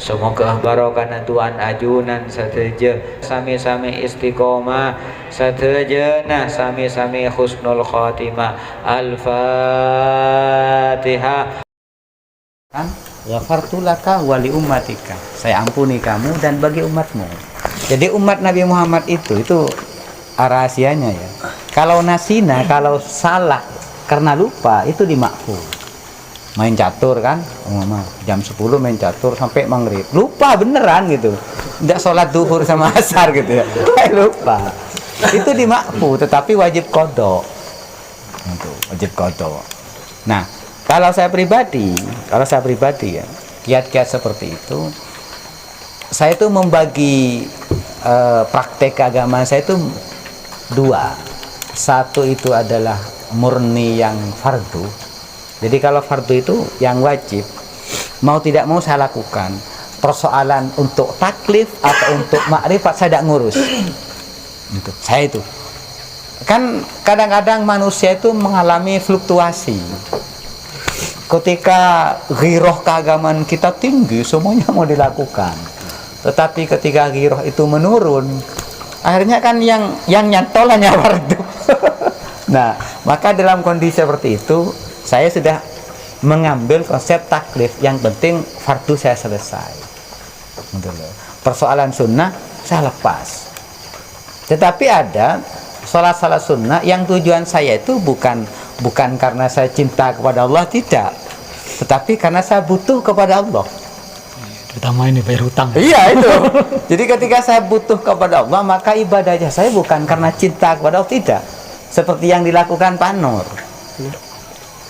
Semoga barokahna Tuhan ajunan sateja sami-sami istiqomah satejana sami-sami husnul khotimah. Al-Fatihah. Ghafartu laka wali ummatika, saya ampuni kamu dan bagi umatmu. Jadi umat Nabi Muhammad itu rahasianya ya. Kalau nasina, kalau salah karena lupa itu dimakfu. Main catur kan, jam 10 main catur sampai maghrib, lupa beneran gitu, tidak sholat duhur sama asar gitu ya, lupa, itu dimakfu, tetapi wajib kodok, wajib kodok. Nah, kalau saya pribadi ya, kiat-kiat seperti itu, saya itu membagi praktek agama saya itu dua. Satu itu adalah murni yang fardu. Jadi kalau fardu itu yang wajib, mau tidak mau saya lakukan. Persoalan untuk taklif atau untuk makrifat saya tidak ngurus. Untuk saya itu. Kan kadang-kadang manusia itu mengalami fluktuasi. Ketika ghiroh keagamaan kita tinggi, semuanya mau dilakukan. Tetapi ketika ghiroh itu menurun, akhirnya kan yang nyantol hanya fardu. Nah, maka dalam kondisi seperti itu, saya sudah mengambil konsep taklif. Yang penting fardu saya selesai. Persoalan sunnah saya lepas. Tetapi ada sholat sunnah yang tujuan saya itu bukan karena saya cinta kepada Allah, tidak, tetapi karena saya butuh kepada Allah. Terutama ini bayar hutang. Iya itu. Jadi ketika saya butuh kepada Allah, maka ibadahnya saya bukan karena cinta kepada Allah, tidak. Seperti yang dilakukan Pak Nur.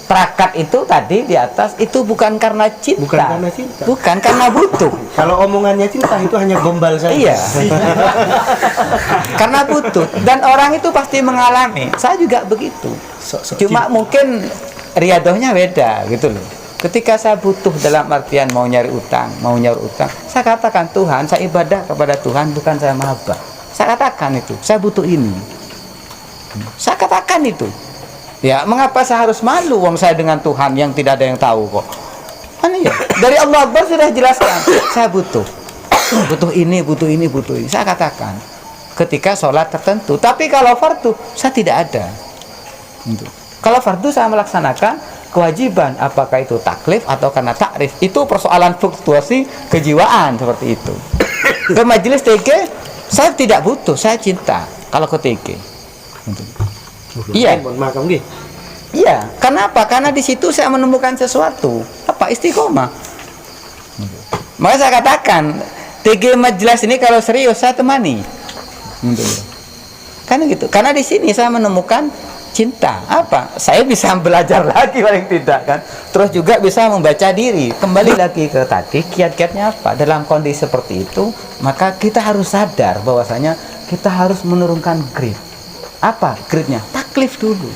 Terakat itu tadi di atas itu bukan karena cinta. Bukan karena cinta. Bukan karena butuh. Kalau omongannya cinta itu hanya gombal saja. Iya. Karena butuh. Dan orang itu pasti mengalami. Saya juga begitu. Cuma mungkin riadohnya beda gitu loh. Ketika saya butuh dalam artian mau nyari utang, saya katakan Tuhan, saya ibadah kepada Tuhan, bukan saya mahabbah. Saya katakan itu, saya butuh ini. Saya katakan itu. Ya, mengapa saya harus malu wong saya dengan Tuhan yang tidak ada yang tahu kok? Kan ya, dari Allah Akbar sudah jelaskan, saya butuh ini. Saya katakan ketika sholat tertentu. Tapi kalau fardu, saya tidak ada. Kalau fardu saya melaksanakan kewajiban, apakah itu taklif atau karena takrif, itu persoalan fluktuasi kejiwaan seperti itu. Ke majelis TK saya tidak butuh, saya cinta kalau ke TK. Iya. Iya, kenapa? Karena di situ saya menemukan sesuatu. Apa? Istiqomah. Maka saya katakan TG majelis ini kalau serius saya temani. Karena gitu. Karena di sini saya menemukan cinta. Apa? Saya bisa belajar lagi paling tidak kan. Terus juga bisa membaca diri. Kembali lagi ke tadi, kiat-kiatnya apa? Dalam kondisi seperti itu, maka kita harus sadar bahwasanya kita harus menurunkan grade. Apa grade-nya? Taklif dulu.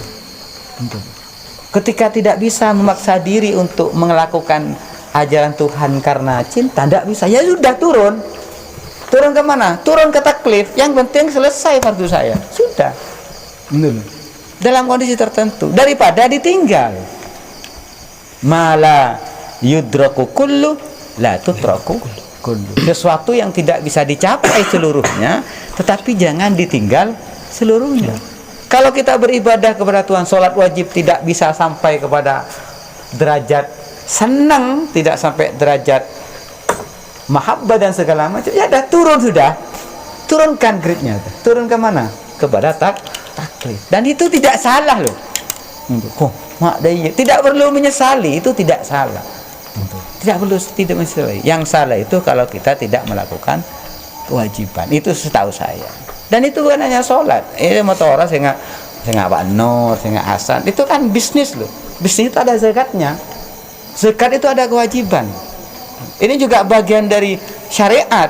Ketika tidak bisa memaksa diri untuk melakukan ajaran Tuhan karena cinta, tidak bisa. Ya sudah turun. Turun ke mana? Turun ke taklif. Yang penting selesai fardu saya. Sudah. Dalam kondisi tertentu daripada ditinggal. Mala yudraku kullu la tutraku kullu. Sesuatu yang tidak bisa dicapai seluruhnya, tetapi jangan ditinggal seluruhnya. Kalau kita beribadah kepada Tuhan, sholat wajib tidak bisa sampai kepada derajat senang, tidak sampai derajat mahabbah dan segala macam, ya dah turun sudah. Turunkan grade-nya. Turun ke mana? Kepada taklif. Dan itu tidak salah loh. Tidak perlu menyesali, itu tidak salah. Tidak menyesali. Yang salah itu kalau kita tidak melakukan kewajiban. Itu setahu saya. Dan itu bukan hanya sholat. Motor orang saya nggak Pak Nur, saya nggak Hasan. Itu kan bisnis loh. Bisnis itu ada zakatnya. Zakat itu ada kewajiban. Ini juga bagian dari syariat.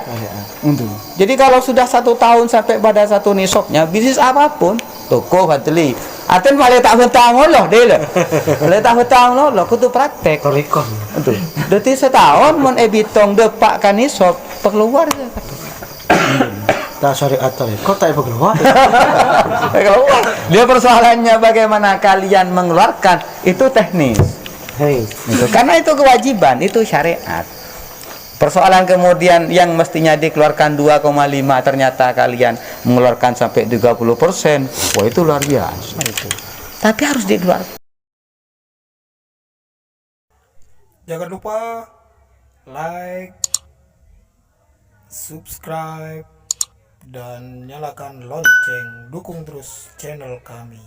Jadi kalau sudah 1 tahun sampai pada 1 nisabnya, bisnis apapun, toko bateli. Aten malah tak betang loh, deh loh. Malah tak betang loh, kudu praktek. Torikon. Jadi setahun mon ebitong depak kan nisab keluar zakat. Tak syariat kok tak keluar. Dia persoalannya bagaimana kalian mengeluarkan itu teknis. Karena itu kewajiban, itu syariat. Persoalan kemudian yang mestinya dikeluarkan 2,5 ternyata kalian mengeluarkan sampai 30%. Wah, itu luar biasa itu. Tapi harus dikeluarkan. Jangan lupa like, subscribe, dan nyalakan lonceng. Dukung terus channel kami.